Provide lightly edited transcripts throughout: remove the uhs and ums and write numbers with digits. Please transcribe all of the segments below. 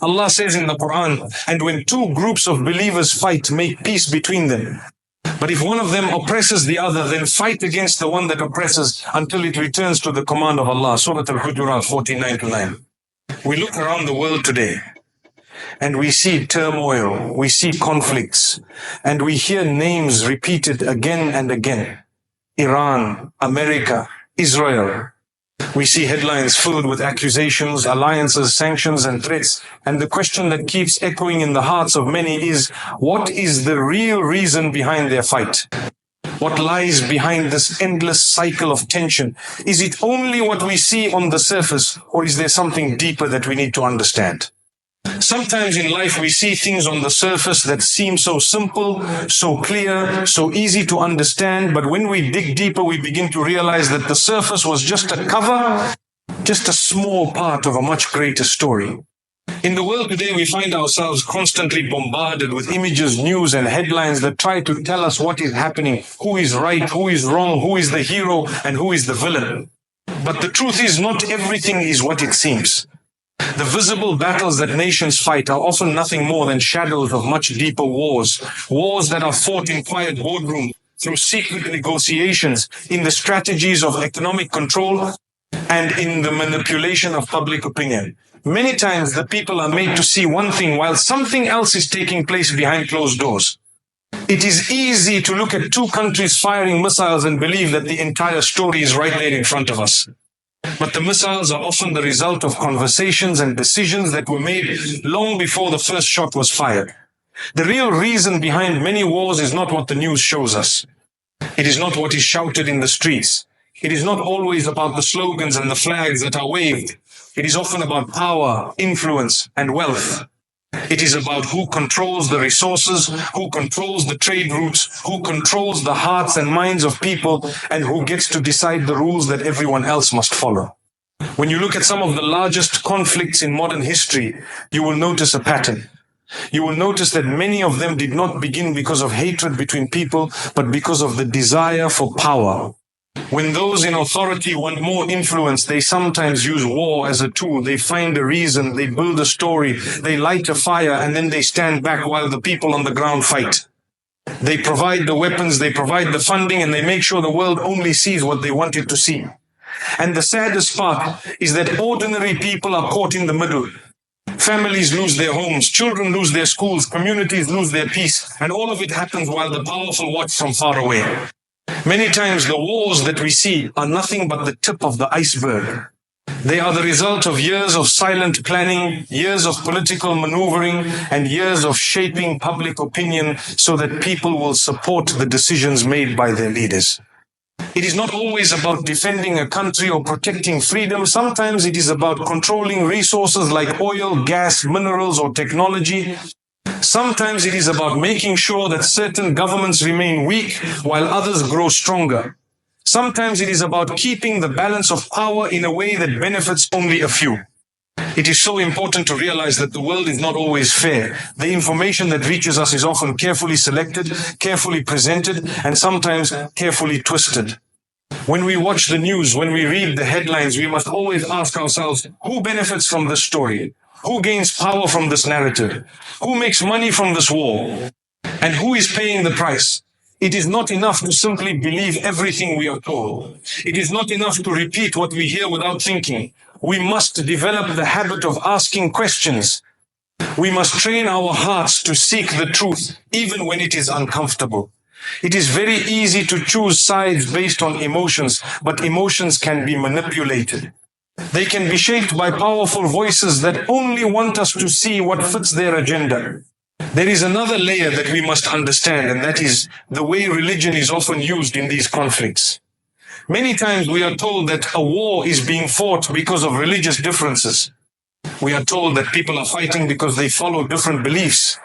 Allah says in the Quran, and when two groups of believers fight, make peace between them. But if one of them oppresses the other, then fight against the one that oppresses until it returns to the command of Allah. Surah Al-Hujurat 49-9. We look around the world today and we see turmoil, we see conflicts, and we hear names repeated again and again. Iran, America, Israel. We see headlines filled with accusations, alliances, sanctions, and threats. And the question that keeps echoing in the hearts of many is, what is the real reason behind their fight? What lies behind this endless cycle of tension? Is it only what we see on the surface, or is there something deeper that we need to understand? Sometimes in life we see things on the surface that seem so simple, so clear, so easy to understand, but when we dig deeper we begin to realize that the surface was just a cover, just a small part of a much greater story. In the world today we find ourselves constantly bombarded with images, news and headlines that try to tell us what is happening, who is right, who is wrong, who is the hero and who is the villain. But the truth is, not everything is what it seems. The visible battles that nations fight are often nothing more than shadows of much deeper wars. Wars that are fought in quiet boardrooms, through secret negotiations, in the strategies of economic control, and in the manipulation of public opinion. Many times the people are made to see one thing while something else is taking place behind closed doors. It is easy to look at two countries firing missiles and believe that the entire story is right there in front of us. But the missiles are often the result of conversations and decisions that were made long before the first shot was fired. The real reason behind many wars is not what the news shows us. It is not what is shouted in the streets. It is not always about the slogans and the flags that are waved. It is often about power, influence, and wealth. It is about who controls the resources, who controls the trade routes, who controls the hearts and minds of people, and who gets to decide the rules that everyone else must follow. When you look at some of the largest conflicts in modern history, you will notice a pattern. You will notice that many of them did not begin because of hatred between people, but because of the desire for power. When those in authority want more influence, they sometimes use war as a tool. They find a reason, they build a story, they light a fire, and then they stand back while the people on the ground fight. They provide the weapons, they provide the funding, and they make sure the world only sees what they want it to see. And the saddest part is that ordinary people are caught in the middle. Families lose their homes, children lose their schools, communities lose their peace, and all of it happens while the powerful watch from far away. Many times the wars that we see are nothing but the tip of the iceberg. They are the result of years of silent planning, years of political maneuvering, and years of shaping public opinion so that people will support the decisions made by their leaders. It is not always about defending a country or protecting freedom. Sometimes it is about controlling resources like oil, gas, minerals, or technology. Sometimes it is about making sure that certain governments remain weak while others grow stronger. Sometimes it is about keeping the balance of power in a way that benefits only a few. It is so important to realize that the world is not always fair. The information that reaches us is often carefully selected, carefully presented, and sometimes carefully twisted. When we watch the news, when we read the headlines, we must always ask ourselves, who benefits from this story? Who gains power from this narrative? Who makes money from this war? And who is paying the price? It is not enough to simply believe everything we are told. It is not enough to repeat what we hear without thinking. We must develop the habit of asking questions. We must train our hearts to seek the truth, even when it is uncomfortable. It is very easy to choose sides based on emotions, but emotions can be manipulated. They can be shaped by powerful voices that only want us to see what fits their agenda. There is another layer that we must understand, and that is the way religion is often used in these conflicts. Many times we are told that a war is being fought because of religious differences. We are told that people are fighting because they follow different beliefs.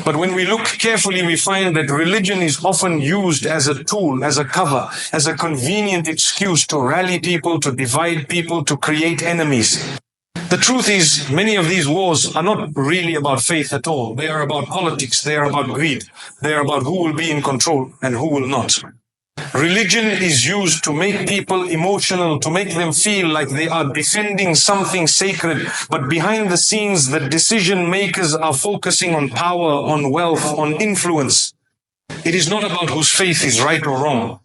But when we look carefully, we find that religion is often used as a tool, as a cover, as a convenient excuse to rally people, to divide people, to create enemies. The truth is, many of these wars are not really about faith at all. They are about politics, they are about greed, they are about who will be in control and who will not. Religion is used to make people emotional, to make them feel like they are defending something sacred. But behind the scenes, the decision makers are focusing on power, on wealth, on influence. It is not about whose faith is right or wrong.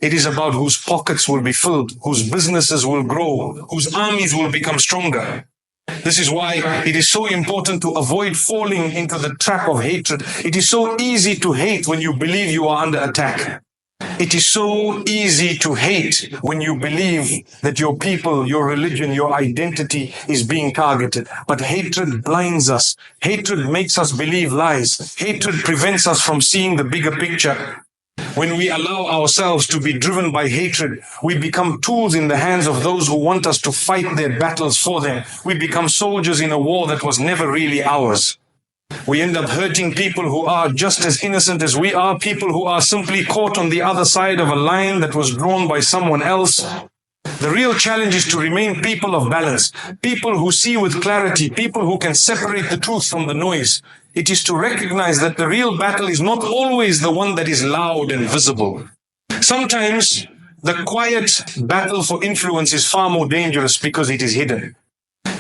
It is about whose pockets will be filled, whose businesses will grow, whose armies will become stronger. This is why it is so important to avoid falling into the trap of hatred. It is so easy to hate when you believe you are under attack. It is so easy to hate when you believe that your people, your religion, your identity is being targeted. But hatred blinds us. Hatred makes us believe lies. Hatred prevents us from seeing the bigger picture. When we allow ourselves to be driven by hatred, we become tools in the hands of those who want us to fight their battles for them. We become soldiers in a war that was never really ours. We end up hurting people who are just as innocent as we are, people who are simply caught on the other side of a line that was drawn by someone else. The real challenge is to remain people of balance, people who see with clarity, people who can separate the truth from the noise. It is to recognize that the real battle is not always the one that is loud and visible. Sometimes the quiet battle for influence is far more dangerous because it is hidden.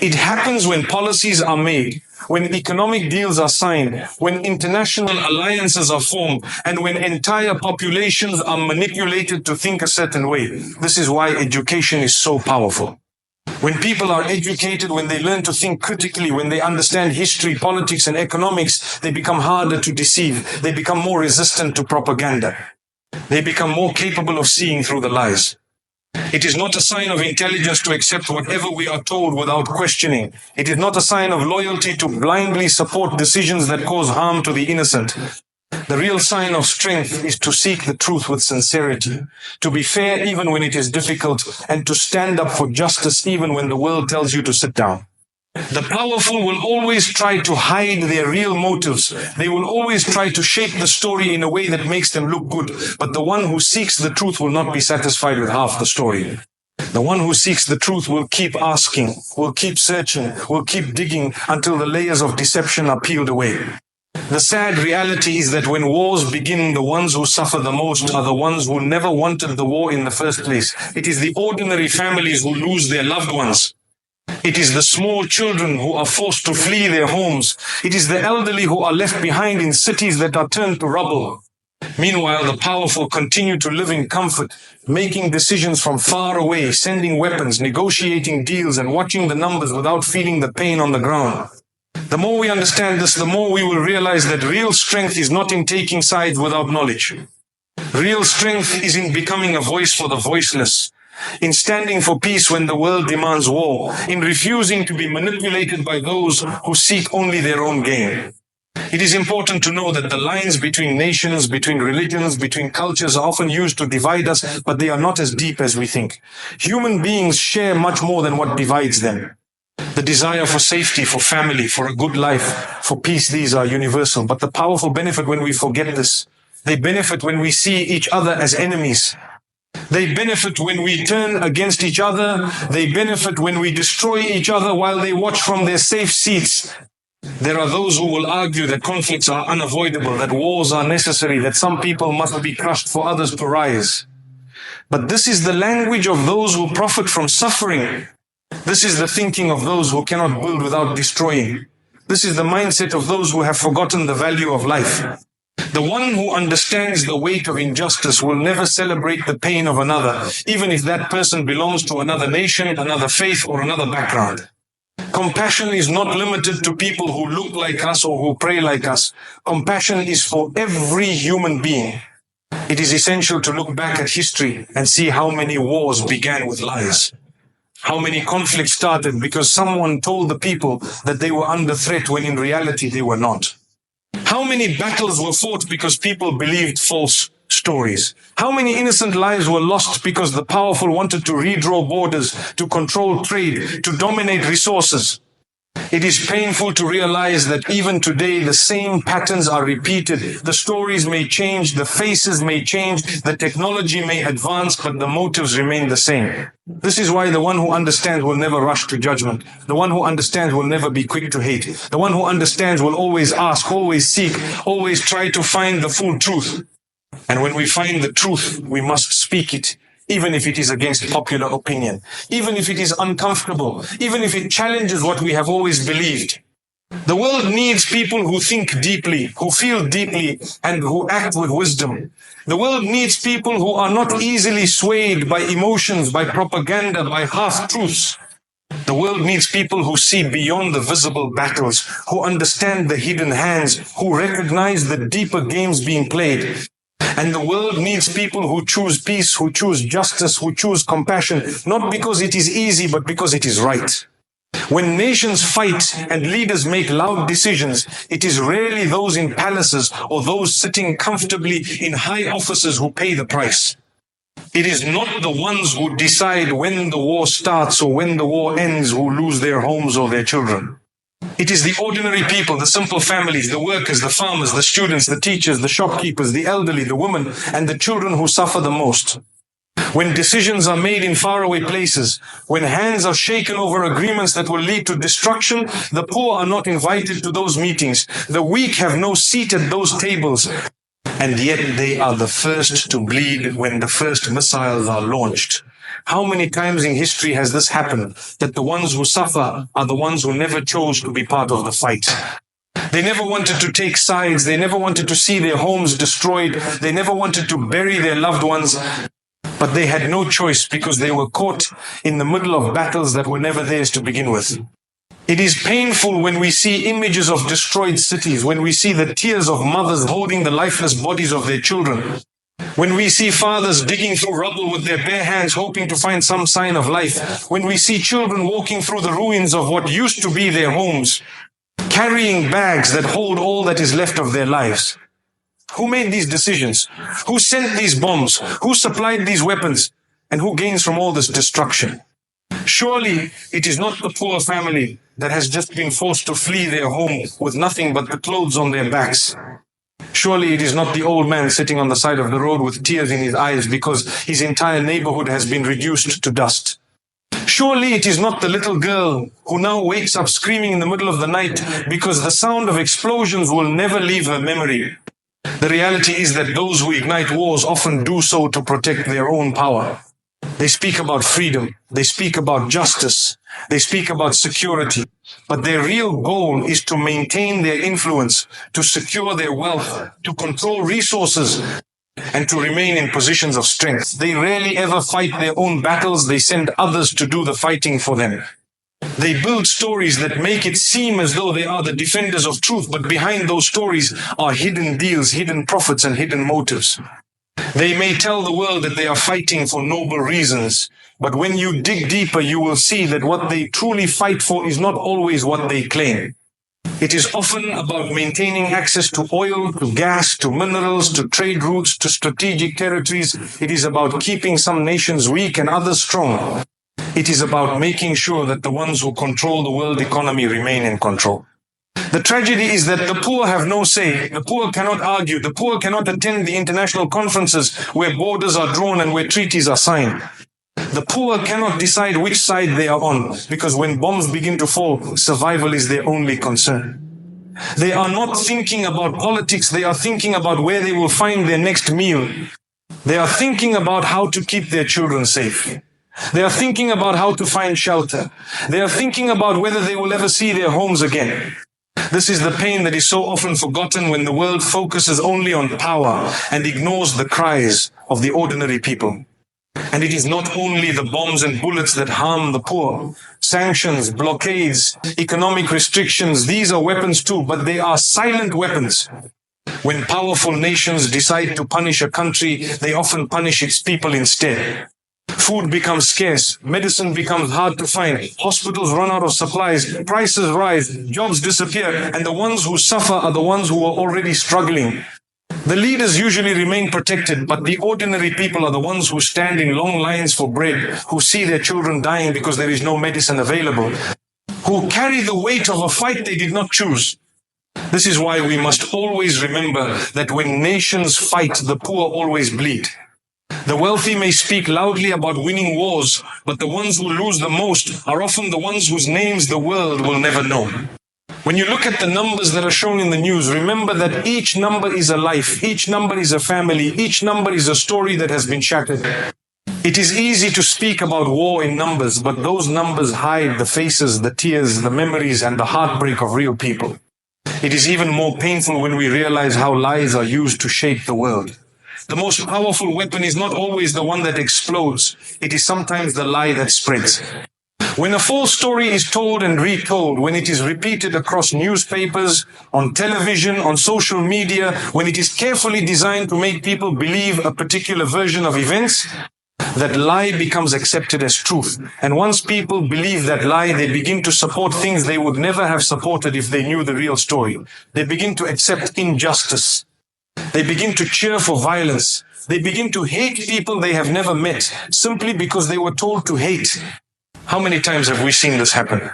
It happens when policies are made, when economic deals are signed, when international alliances are formed, and when entire populations are manipulated to think a certain way. This is why education is so powerful. When people are educated, when they learn to think critically, when they understand history, politics, and economics, they become harder to deceive. They become more resistant to propaganda. They become more capable of seeing through the lies. It is not a sign of intelligence to accept whatever we are told without questioning. It is not a sign of loyalty to blindly support decisions that cause harm to the innocent. The real sign of strength is to seek the truth with sincerity, to be fair even when it is difficult, and to stand up for justice even when the world tells you to sit down. The powerful will always try to hide their real motives. They will always try to shape the story in a way that makes them look good. But the one who seeks the truth will not be satisfied with half the story. The one who seeks the truth will keep asking, will keep searching, will keep digging until the layers of deception are peeled away. The sad reality is that when wars begin, the ones who suffer the most are the ones who never wanted the war in the first place. It is the ordinary families who lose their loved ones. It is the small children who are forced to flee their homes. It is the elderly who are left behind in cities that are turned to rubble. Meanwhile, the powerful continue to live in comfort, making decisions from far away, sending weapons, negotiating deals, and watching the numbers without feeling the pain on the ground. The more we understand this, the more we will realize that real strength is not in taking sides without knowledge. Real strength is in becoming a voice for the voiceless, in standing for peace when the world demands war, in refusing to be manipulated by those who seek only their own gain. It is important to know that the lines between nations, between religions, between cultures are often used to divide us, but they are not as deep as we think. Human beings share much more than what divides them. The desire for safety, for family, for a good life, for peace, these are universal. But the powerful benefit when we forget this. They benefit when we see each other as enemies. They benefit when we turn against each other. They benefit when we destroy each other while they watch from their safe seats. There are those who will argue that conflicts are unavoidable, that wars are necessary, that some people must be crushed for others to rise. But this is the language of those who profit from suffering. This is the thinking of those who cannot build without destroying. This is the mindset of those who have forgotten the value of life. The one who understands the weight of injustice will never celebrate the pain of another, even if that person belongs to another nation, another faith, or another background. Compassion is not limited to people who look like us or who pray like us. Compassion is for every human being. It is essential to look back at history and see how many wars began with lies. How many conflicts started because someone told the people that they were under threat when in reality they were not. How many battles were fought because people believed false stories? How many innocent lives were lost because the powerful wanted to redraw borders, to control trade, to dominate resources? It is painful to realize that even today the same patterns are repeated. The stories may change, the faces may change, the technology may advance, but the motives remain the same. This is why the one who understands will never rush to judgment. The one who understands will never be quick to hate. The one who understands will always ask, always seek, always try to find the full truth. And when we find the truth, we must speak it, even if it is against popular opinion, even if it is uncomfortable, even if it challenges what we have always believed. The world needs people who think deeply, who feel deeply, and who act with wisdom. The world needs people who are not easily swayed by emotions, by propaganda, by half-truths. The world needs people who see beyond the visible battles, who understand the hidden hands, who recognize the deeper games being played. And the world needs people who choose peace, who choose justice, who choose compassion, not because it is easy, but because it is right. When nations fight and leaders make loud decisions, it is rarely those in palaces or those sitting comfortably in high offices who pay the price. It is not the ones who decide when the war starts or when the war ends who lose their homes or their children. It is the ordinary people, the simple families, the workers, the farmers, the students, the teachers, the shopkeepers, the elderly, the women, and the children who suffer the most. When decisions are made in faraway places, when hands are shaken over agreements that will lead to destruction, the poor are not invited to those meetings. The weak have no seat at those tables. And yet they are the first to bleed when the first missiles are launched. How many times in history has this happened, that the ones who suffer are the ones who never chose to be part of the fight? They never wanted to take sides. They never wanted to see their homes destroyed. They never wanted to bury their loved ones. But they had no choice because they were caught in the middle of battles that were never theirs to begin with. It is painful when we see images of destroyed cities, when we see the tears of mothers holding the lifeless bodies of their children, when we see fathers digging through rubble with their bare hands hoping to find some sign of life, when we see children walking through the ruins of what used to be their homes, carrying bags that hold all that is left of their lives. Who made these decisions? Who sent these bombs? Who supplied these weapons? And who gains from all this destruction? Surely it is not the poor family that has just been forced to flee their home with nothing but the clothes on their backs. Surely it is not the old man sitting on the side of the road with tears in his eyes because his entire neighborhood has been reduced to dust. Surely it is not the little girl who now wakes up screaming in the middle of the night because the sound of explosions will never leave her memory. The reality is that those who ignite wars often do so to protect their own power. They speak about freedom, they speak about justice, they speak about security, but their real goal is to maintain their influence, to secure their wealth, to control resources, and to remain in positions of strength. They rarely ever fight their own battles, they send others to do the fighting for them. They build stories that make it seem as though they are the defenders of truth, but behind those stories are hidden deals, hidden profits, and hidden motives. They may tell the world that they are fighting for noble reasons, but when you dig deeper, you will see that what they truly fight for is not always what they claim. It is often about maintaining access to oil, to gas, to minerals, to trade routes, to strategic territories. It is about keeping some nations weak and others strong. It is about making sure that the ones who control the world economy remain in control. The tragedy is that the poor have no say. The poor cannot argue. The poor cannot attend the international conferences where borders are drawn and where treaties are signed. The poor cannot decide which side they are on because when bombs begin to fall, survival is their only concern. They are not thinking about politics. They are thinking about where they will find their next meal. They are thinking about how to keep their children safe. They are thinking about how to find shelter. They are thinking about whether they will ever see their homes again. This is the pain that is so often forgotten when the world focuses only on power and ignores the cries of the ordinary people. And it is not only the bombs and bullets that harm the poor. Sanctions, blockades, economic restrictions, these are weapons too, but they are silent weapons. When powerful nations decide to punish a country, they often punish its people instead. Food becomes scarce, medicine becomes hard to find, hospitals run out of supplies, prices rise, jobs disappear, and the ones who suffer are the ones who are already struggling. The leaders usually remain protected, but the ordinary people are the ones who stand in long lines for bread, who see their children dying because there is no medicine available, who carry the weight of a fight they did not choose. This is why we must always remember that when nations fight, the poor always bleed. The wealthy may speak loudly about winning wars, but the ones who lose the most are often the ones whose names the world will never know. When you look at the numbers that are shown in the news, remember that each number is a life, each number is a family, each number is a story that has been shattered. It is easy to speak about war in numbers, but those numbers hide the faces, the tears, the memories, and the heartbreak of real people. It is even more painful when we realize how lies are used to shape the world. The most powerful weapon is not always the one that explodes. It is sometimes the lie that spreads. When a false story is told and retold, when it is repeated across newspapers, on television, on social media, when it is carefully designed to make people believe a particular version of events, that lie becomes accepted as truth. And once people believe that lie, they begin to support things they would never have supported if they knew the real story. They begin to accept injustice. They begin to cheer for violence. They begin to hate people they have never met simply because they were told to hate. How many times have we seen this happen?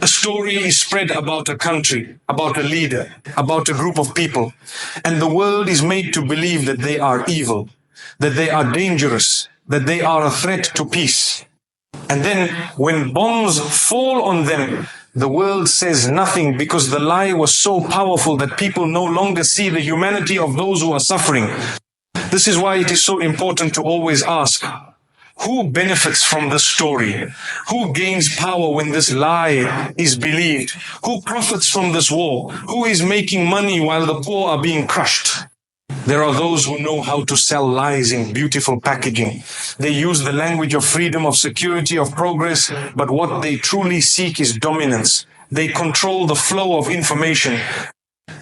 A story is spread about a country, about a leader, about a group of people, and the world is made to believe that they are evil, that they are dangerous, that they are a threat to peace. And then when bombs fall on them, the world says nothing because the lie was so powerful that people no longer see the humanity of those who are suffering. This is why it is so important to always ask, who benefits from this story? Who gains power when this lie is believed? Who profits from this war? Who is making money while the poor are being crushed? There are those who know how to sell lies in beautiful packaging. They use the language of freedom, of security, of progress, but what they truly seek is dominance. They control the flow of information.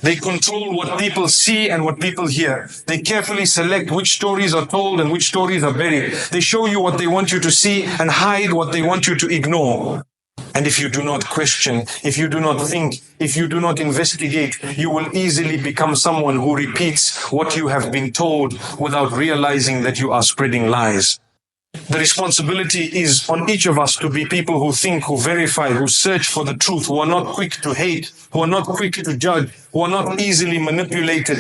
They control what people see and what people hear. They carefully select which stories are told and which stories are buried. They show you what they want you to see and hide what they want you to ignore. And if you do not question, if you do not think, if you do not investigate, you will easily become someone who repeats what you have been told without realizing that you are spreading lies. The responsibility is on each of us to be people who think, who verify, who search for the truth, who are not quick to hate, who are not quick to judge, who are not easily manipulated.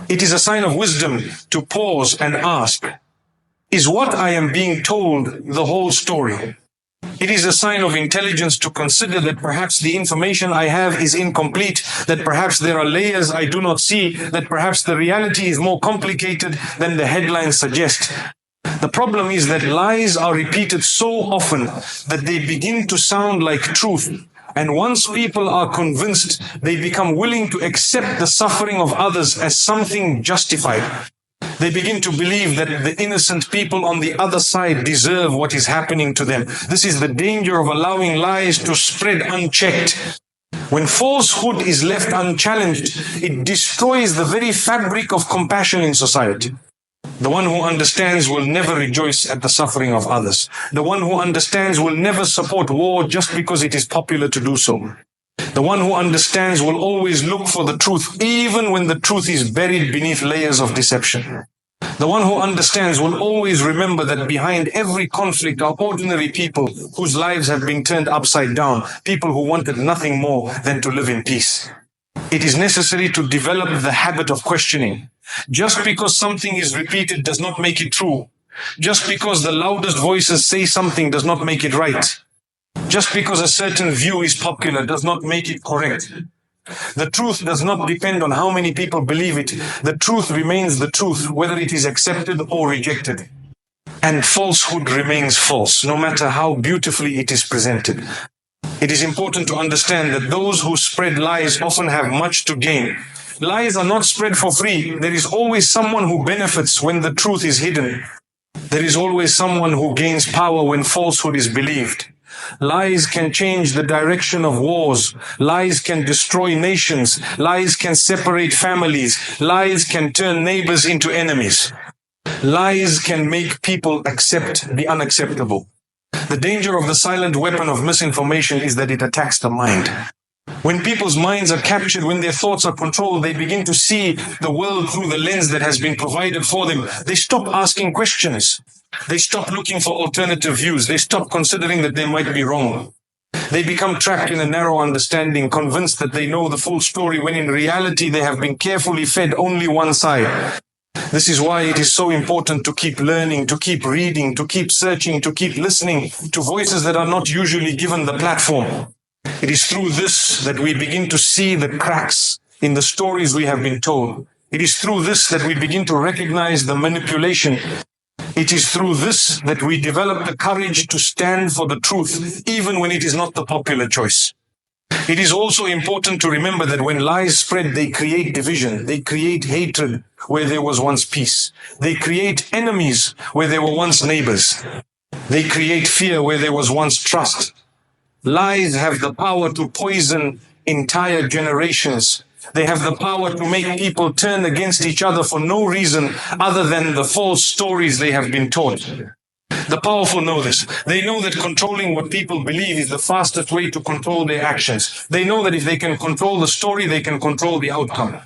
It is a sign of wisdom to pause and ask, is what I am being told the whole story? It is a sign of intelligence to consider that perhaps the information I have is incomplete, that perhaps there are layers I do not see, that perhaps the reality is more complicated than the headlines suggest. The problem is that lies are repeated so often that they begin to sound like truth. And once people are convinced, they become willing to accept the suffering of others as something justified. They begin to believe that the innocent people on the other side deserve what is happening to them. This is the danger of allowing lies to spread unchecked. When falsehood is left unchallenged, it destroys the very fabric of compassion in society. The one who understands will never rejoice at the suffering of others. The one who understands will never support war just because it is popular to do so. The one who understands will always look for the truth, even when the truth is buried beneath layers of deception. The one who understands will always remember that behind every conflict are ordinary people whose lives have been turned upside down, people who wanted nothing more than to live in peace. It is necessary to develop the habit of questioning. Just because something is repeated does not make it true. Just because the loudest voices say something does not make it right. Just because a certain view is popular does not make it correct. The truth does not depend on how many people believe it. The truth remains the truth, whether it is accepted or rejected. And falsehood remains false, no matter how beautifully it is presented. It is important to understand that those who spread lies often have much to gain. Lies are not spread for free. There is always someone who benefits when the truth is hidden. There is always someone who gains power when falsehood is believed. Lies can change the direction of wars. Lies can destroy nations. Lies can separate families. Lies can turn neighbors into enemies. Lies can make people accept the unacceptable. The danger of the silent weapon of misinformation is that it attacks the mind. When people's minds are captured, when their thoughts are controlled, they begin to see the world through the lens that has been provided for them. They stop asking questions. They stop looking for alternative views. They stop considering that they might be wrong. They become trapped in a narrow understanding, convinced that they know the full story, when in reality they have been carefully fed only one side. This is why it is so important to keep learning, to keep reading, to keep searching, to keep listening to voices that are not usually given the platform. It is through this that we begin to see the cracks in the stories we have been told. It is through this that we begin to recognize the manipulation. It is through this that we develop the courage to stand for the truth, even when it is not the popular choice. It is also important to remember that when lies spread, they create division. They create hatred where there was once peace. They create enemies where there were once neighbors. They create fear where there was once trust. Lies have the power to poison entire generations. They have the power to make people turn against each other for no reason other than the false stories they have been taught. The powerful know this. They know that controlling what people believe is the fastest way to control their actions. They know that if they can control the story, they can control the outcome.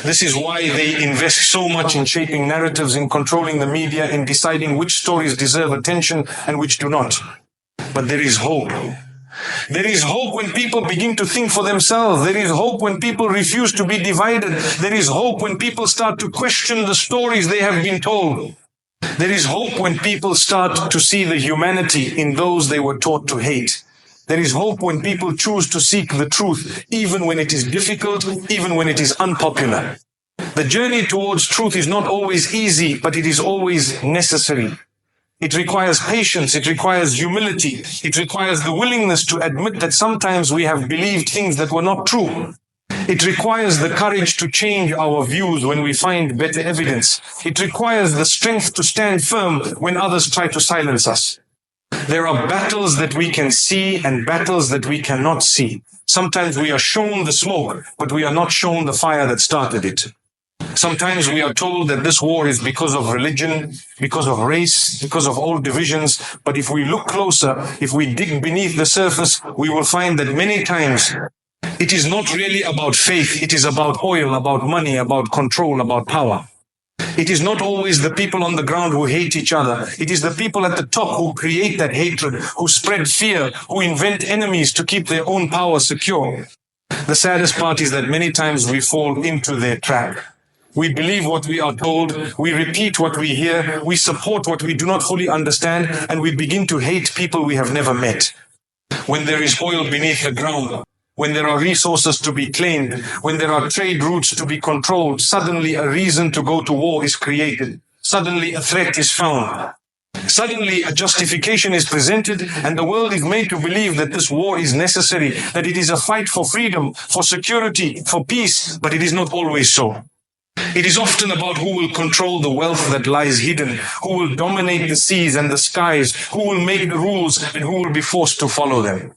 This is why they invest so much in shaping narratives, in controlling the media, in deciding which stories deserve attention and which do not. But there is hope. There is hope when people begin to think for themselves. There is hope when people refuse to be divided. There is hope when people start to question the stories they have been told. There is hope when people start to see the humanity in those they were taught to hate. There is hope when people choose to seek the truth, even when it is difficult, even when it is unpopular. The journey towards truth is not always easy, but it is always necessary. It requires patience, it requires humility, it requires the willingness to admit that sometimes we have believed things that were not true. It requires the courage to change our views when we find better evidence. It requires the strength to stand firm when others try to silence us. There are battles that we can see and battles that we cannot see. Sometimes we are shown the smoke, but we are not shown the fire that started it. Sometimes we are told that this war is because of religion, because of race, because of old divisions. But if we look closer, if we dig beneath the surface, we will find that many times it is not really about faith. It is about oil, about money, about control, about power. It is not always the people on the ground who hate each other. It is the people at the top who create that hatred, who spread fear, who invent enemies to keep their own power secure. The saddest part is that many times we fall into their trap. We believe what we are told, we repeat what we hear, we support what we do not fully understand, and we begin to hate people we have never met. When there is oil beneath the ground, when there are resources to be claimed, when there are trade routes to be controlled, suddenly a reason to go to war is created. Suddenly a threat is found. Suddenly a justification is presented, and the world is made to believe that this war is necessary, that it is a fight for freedom, for security, for peace, but it is not always so. It is often about who will control the wealth that lies hidden, who will dominate the seas and the skies, who will make the rules and who will be forced to follow them.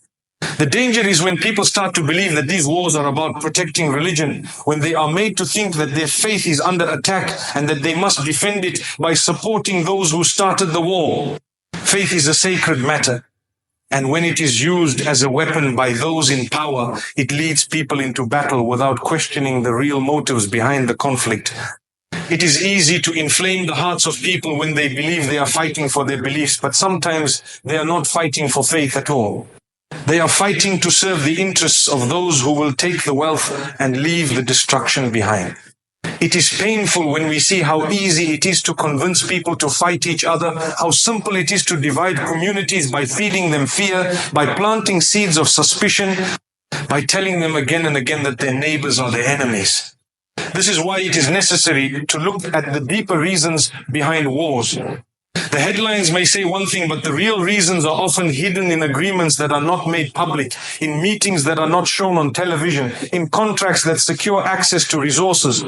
The danger is when people start to believe that these wars are about protecting religion, when they are made to think that their faith is under attack and that they must defend it by supporting those who started the war. Faith is a sacred matter. And when it is used as a weapon by those in power, it leads people into battle without questioning the real motives behind the conflict. It is easy to inflame the hearts of people when they believe they are fighting for their beliefs, but sometimes they are not fighting for faith at all. They are fighting to serve the interests of those who will take the wealth and leave the destruction behind. It is painful when we see how easy it is to convince people to fight each other, how simple it is to divide communities by feeding them fear, by planting seeds of suspicion, by telling them again and again that their neighbors are their enemies. This is why it is necessary to look at the deeper reasons behind wars. The headlines may say one thing, but the real reasons are often hidden in agreements that are not made public, in meetings that are not shown on television, in contracts that secure access to resources.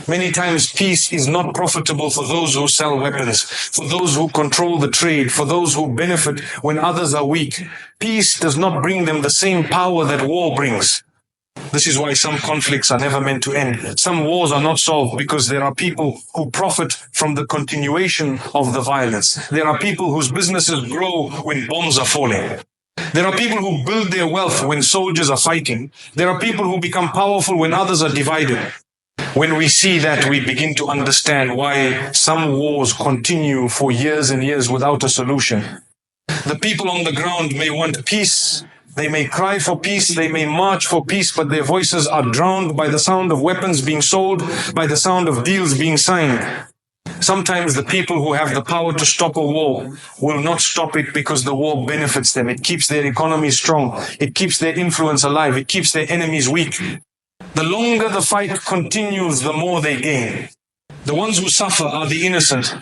Many times peace is not profitable for those who sell weapons, for those who control the trade, for those who benefit when others are weak. Peace does not bring them the same power that war brings. This is why some conflicts are never meant to end. Some wars are not solved because there are people who profit from the continuation of the violence. There are people whose businesses grow when bombs are falling. There are people who build their wealth when soldiers are fighting. There are people who become powerful when others are divided. When we see that, we begin to understand why some wars continue for years and years without a solution. The people on the ground may want peace. They may cry for peace, they may march for peace, but their voices are drowned by the sound of weapons being sold, by the sound of deals being signed. Sometimes the people who have the power to stop a war will not stop it because the war benefits them. It keeps their economy strong. It keeps their influence alive. It keeps their enemies weak. The longer the fight continues, the more they gain. The ones who suffer are the innocent.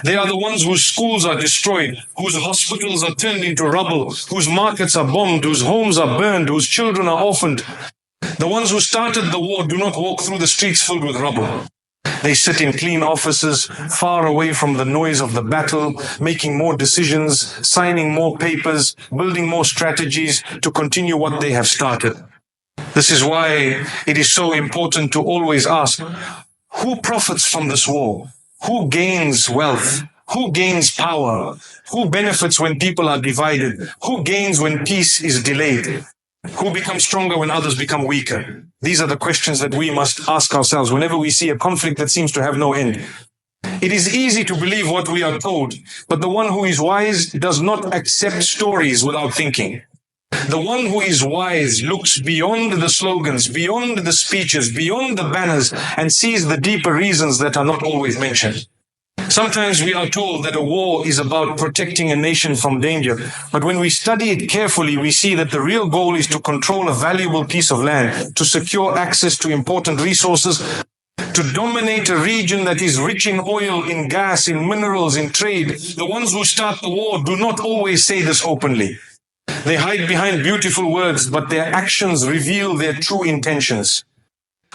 They are the ones whose schools are destroyed, whose hospitals are turned into rubble, whose markets are bombed, whose homes are burned, whose children are orphaned. The ones who started the war do not walk through the streets filled with rubble. They sit in clean offices, far away from the noise of the battle, making more decisions, signing more papers, building more strategies to continue what they have started. This is why it is so important to always ask, who profits from this war? Who gains wealth? Who gains power? Who benefits when people are divided? Who gains when peace is delayed? Who becomes stronger when others become weaker? These are the questions that we must ask ourselves whenever we see a conflict that seems to have no end. It is easy to believe what we are told, but the one who is wise does not accept stories without thinking. The one who is wise looks beyond the slogans, beyond the speeches, beyond the banners, and sees the deeper reasons that are not always mentioned. Sometimes we are told that a war is about protecting a nation from danger, but when we study it carefully, we see that the real goal is to control a valuable piece of land, to secure access to important resources, to dominate a region that is rich in oil, in gas, in minerals, in trade. The ones who start the war do not always say this openly. They hide behind beautiful words, but their actions reveal their true intentions.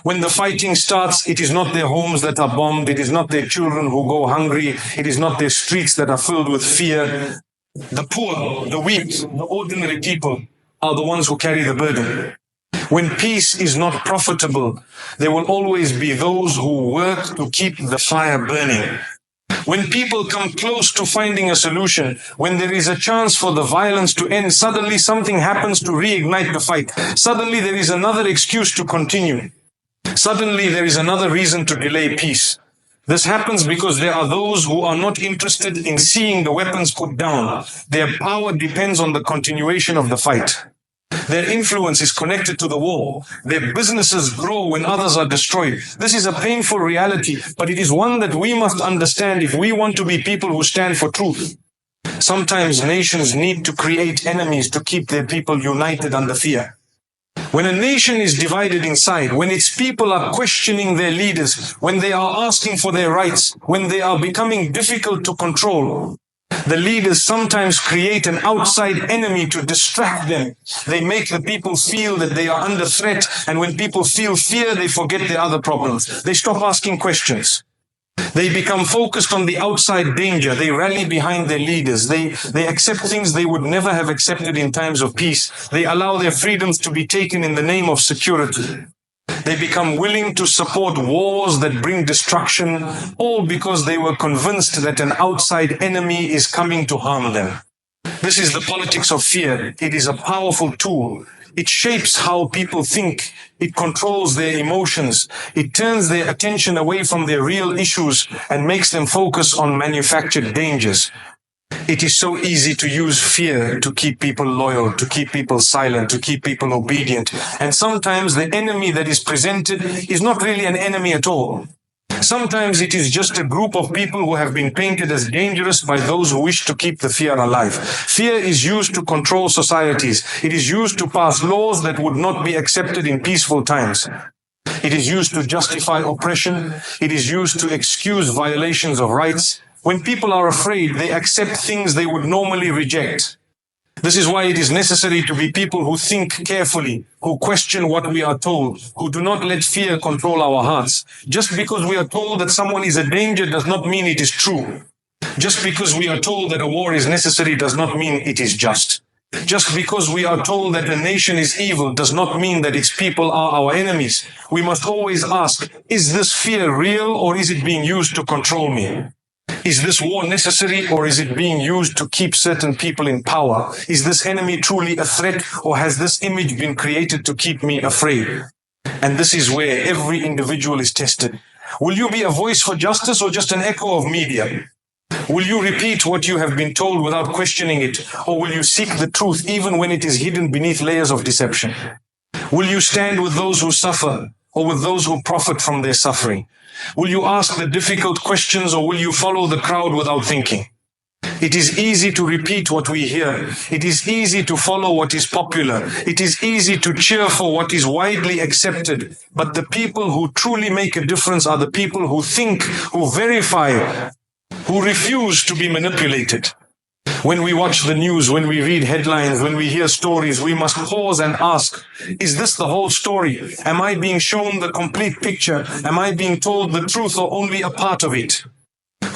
When the fighting starts, it is not their homes that are bombed. It is not their children who go hungry. It is not their streets that are filled with fear. The poor, the weak, the ordinary people are the ones who carry the burden. When peace is not profitable, there will always be those who work to keep the fire burning. When people come close to finding a solution, when there is a chance for the violence to end, suddenly something happens to reignite the fight. Suddenly there is another excuse to continue. Suddenly there is another reason to delay peace. This happens because there are those who are not interested in seeing the weapons put down. Their power depends on the continuation of the fight. Their influence is connected to the war. Their businesses grow when others are destroyed. This is a painful reality, but it is one that we must understand if we want to be people who stand for truth. Sometimes nations need to create enemies to keep their people united under fear. When a nation is divided inside, when its people are questioning their leaders, when they are asking for their rights, when they are becoming difficult to control, the leaders sometimes create an outside enemy to distract them. They make the people feel that they are under threat, and when people feel fear, they forget their other problems. They stop asking questions. They become focused on the outside danger. They rally behind their leaders. They accept things they would never have accepted in times of peace. They allow their freedoms to be taken in the name of security. They become willing to support wars that bring destruction, all because they were convinced that an outside enemy is coming to harm them. This is the politics of fear. It is a powerful tool. It shapes how people think. It controls their emotions. It turns their attention away from their real issues and makes them focus on manufactured dangers. It is so easy to use fear to keep people loyal, to keep people silent, to keep people obedient. And sometimes the enemy that is presented is not really an enemy at all. Sometimes it is just a group of people who have been painted as dangerous by those who wish to keep the fear alive. Fear is used to control societies. It is used to pass laws that would not be accepted in peaceful times. It is used to justify oppression. It is used to excuse violations of rights. When people are afraid, they accept things they would normally reject. This is why it is necessary to be people who think carefully, who question what we are told, who do not let fear control our hearts. Just because we are told that someone is a danger does not mean it is true. Just because we are told that a war is necessary does not mean it is just. Just because we are told that a nation is evil does not mean that its people are our enemies. We must always ask, is this fear real or is it being used to control me? Is this war necessary or is it being used to keep certain people in power? Is this enemy truly a threat or has this image been created to keep me afraid? And this is where every individual is tested. Will you be a voice for justice or just an echo of media? Will you repeat what you have been told without questioning it, or will you seek the truth even when it is hidden beneath layers of deception? Will you stand with those who suffer? or with those who profit from their suffering? Will you ask the difficult questions, or will you follow the crowd without thinking? It is easy to repeat what we hear. It is easy to follow what is popular. It is easy to cheer for what is widely accepted. But the people who truly make a difference are the people who think, who verify, who refuse to be manipulated. When we watch the news, when we read headlines, when we hear stories, we must pause and ask, is this the whole story? Am I being shown the complete picture? Am I being told the truth or only a part of it?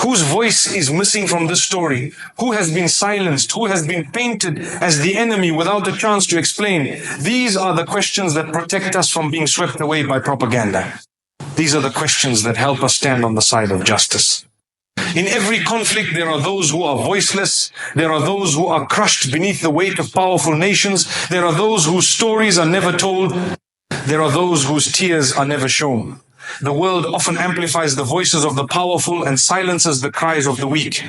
Whose voice is missing from this story? Who has been silenced? Who has been painted as the enemy without a chance to explain? These are the questions that protect us from being swept away by propaganda. These are the questions that help us stand on the side of justice. In every conflict, there are those who are voiceless. There are those who are crushed beneath the weight of powerful nations. There are those whose stories are never told. There are those whose tears are never shown. The world often amplifies the voices of the powerful and silences the cries of the weak.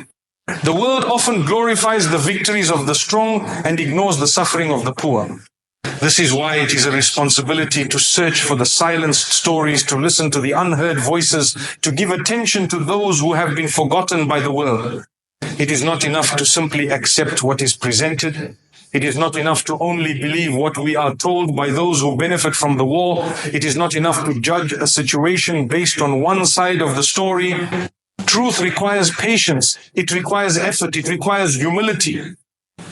The world often glorifies the victories of the strong and ignores the suffering of the poor. This is why it is a responsibility to search for the silenced stories, to listen to the unheard voices, to give attention to those who have been forgotten by the world. It is not enough to simply accept what is presented. It is not enough to only believe what we are told by those who benefit from the war. It is not enough to judge a situation based on one side of the story. Truth requires patience. It requires effort. It requires humility.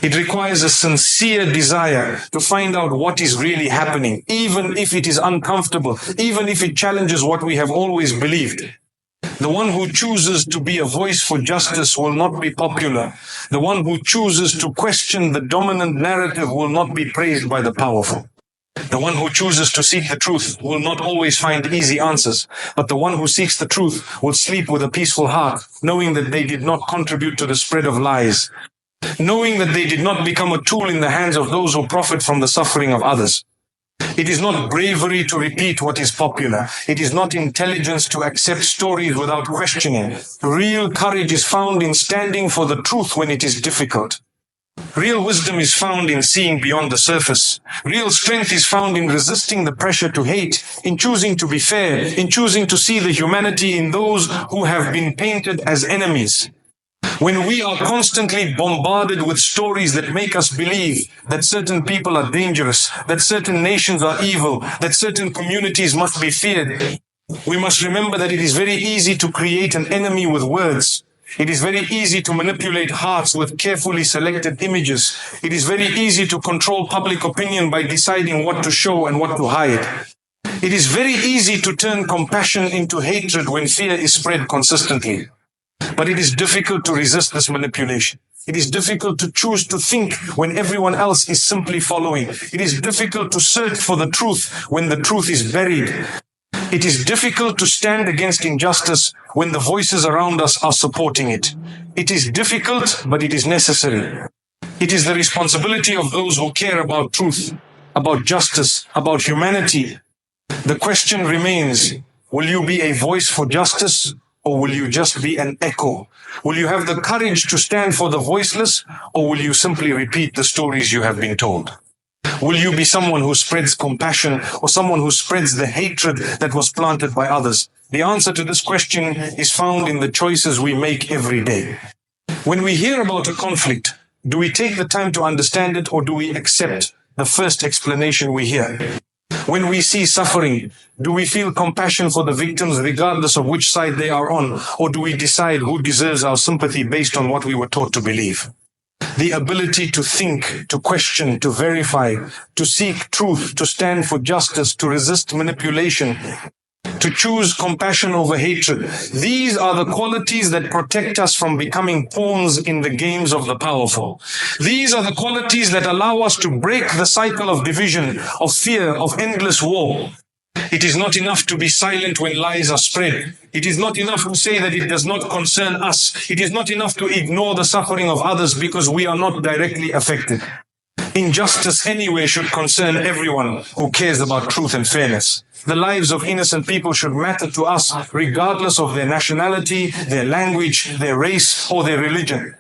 It requires a sincere desire to find out what is really happening, even if it is uncomfortable, even if it challenges what we have always believed. The one who chooses to be a voice for justice will not be popular. The one who chooses to question the dominant narrative will not be praised by the powerful. The one who chooses to seek the truth will not always find easy answers, but the one who seeks the truth will sleep with a peaceful heart, knowing that they did not contribute to the spread of lies, knowing that they did not become a tool in the hands of those who profit from the suffering of others. It is not bravery to repeat what is popular. It is not intelligence to accept stories without questioning. Real courage is found in standing for the truth when it is difficult. Real wisdom is found in seeing beyond the surface. Real strength is found in resisting the pressure to hate, in choosing to be fair, in choosing to see the humanity in those who have been painted as enemies. When we are constantly bombarded with stories that make us believe that certain people are dangerous, that certain nations are evil, that certain communities must be feared, we must remember that it is very easy to create an enemy with words. It is very easy to manipulate hearts with carefully selected images. It is very easy to control public opinion by deciding what to show and what to hide. It is very easy to turn compassion into hatred when fear is spread consistently. But it is difficult to resist this manipulation. It is difficult to choose to think when everyone else is simply following. It is difficult to search for the truth when the truth is buried. It is difficult to stand against injustice when the voices around us are supporting it. It is difficult, but it is necessary. It is the responsibility of those who care about truth, about justice, about humanity. The question remains, will you be a voice for justice? Or will you just be an echo? Will you have the courage to stand for the voiceless, or will you simply repeat the stories you have been told? Will you be someone who spreads compassion, or someone who spreads the hatred that was planted by others? The answer to this question is found in the choices we make every day. When we hear about a conflict, do we take the time to understand it, or do we accept the first explanation we hear? When we see suffering, do we feel compassion for the victims regardless of which side they are on, or do we decide who deserves our sympathy based on what we were taught to believe? The ability to think, to question, to verify, to seek truth, to stand for justice, to resist manipulation, to choose compassion over hatred. These are the qualities that protect us from becoming pawns in the games of the powerful. These are the qualities that allow us to break the cycle of division, of fear, of endless war. It is not enough to be silent when lies are spread. It is not enough to say that it does not concern us. It is not enough to ignore the suffering of others because we are not directly affected. Injustice anyway should concern everyone who cares about truth and fairness. The lives of innocent people should matter to us regardless of their nationality, their language, their race, or their religion.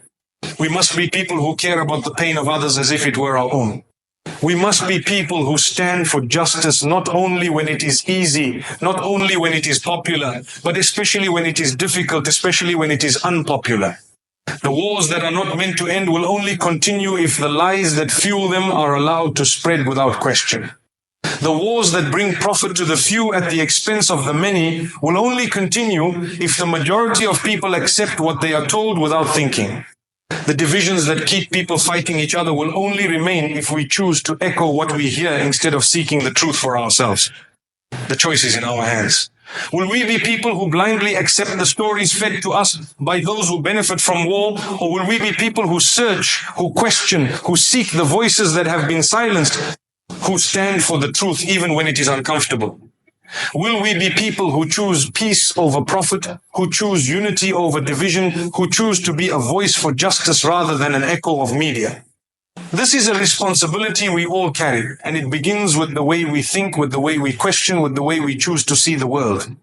We must be people who care about the pain of others as if it were our own. We must be people who stand for justice not only when it is easy, not only when it is popular, but especially when it is difficult, especially when it is unpopular. The wars that are not meant to end will only continue if the lies that fuel them are allowed to spread without question. The wars that bring profit to the few at the expense of the many will only continue if the majority of people accept what they are told without thinking. The divisions that keep people fighting each other will only remain if we choose to echo what we hear instead of seeking the truth for ourselves. The choice is in our hands. Will we be people who blindly accept the stories fed to us by those who benefit from war, or will we be people who search, who question, who seek the voices that have been silenced, who stand for the truth even when it is uncomfortable? Will we be people who choose peace over profit, who choose unity over division, who choose to be a voice for justice rather than an echo of media? This is a responsibility we all carry, and it begins with the way we think, with the way we question, with the way we choose to see the world.